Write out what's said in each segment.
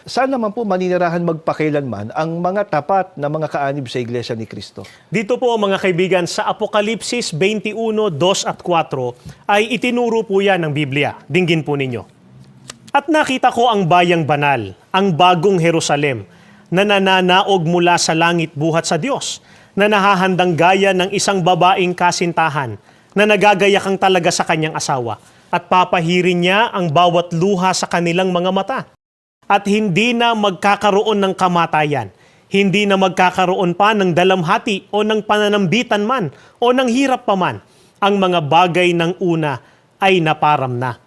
saan naman po maninirahan magpakailanman ang mga tapat na mga kaanib sa Iglesia ni Cristo? Dito po mga kaibigan, sa Apokalipsis 21:2 at 4 ay itinuro po yan ng Biblia. Dinggin po ninyo. At nakita ko ang bayang banal, ang bagong Jerusalem, na nananaog mula sa langit buhat sa Diyos, na nahahandang gaya ng isang babaeng kasintahan, na nagagayakang talaga sa kanyang asawa, at papahirin niya ang bawat luha sa kanilang mga mata. At hindi na magkakaroon ng kamatayan, hindi na magkakaroon pa ng dalamhati o ng pananambitan man o ng hirap pa man. Ang mga bagay ng una ay naparam na.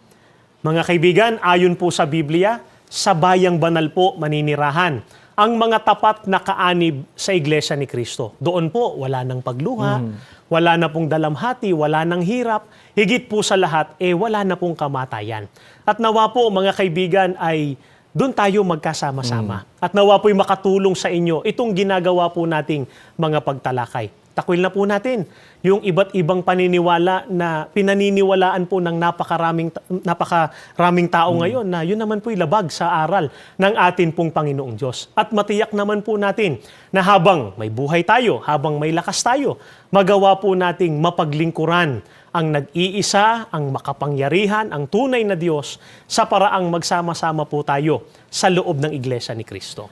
Mga kaibigan, ayon po sa Biblia, sa bayang banal po maninirahan ang mga tapat na kaanib sa Iglesia ni Cristo. Doon po, wala nang pagluha, wala na pong dalamhati, wala nang hirap, higit po sa lahat, wala na pong kamatayan. At nawa po, mga kaibigan, ay doon tayo magkasama-sama. At nawa po'y makatulong sa inyo itong ginagawa po nating mga pagtalakay. Takwil na po natin yung iba't ibang paniniwala na pinaniniwalaan po ng napakaraming tao ngayon na yun naman po'y labag sa aral ng atin pong Panginoong Diyos. At matiyak naman po natin na habang may buhay tayo, habang may lakas tayo, magawa po nating mapaglingkuran ang nag-iisa, ang makapangyarihan, ang tunay na Diyos sa paraang magsama-sama po tayo sa loob ng Iglesia ni Cristo.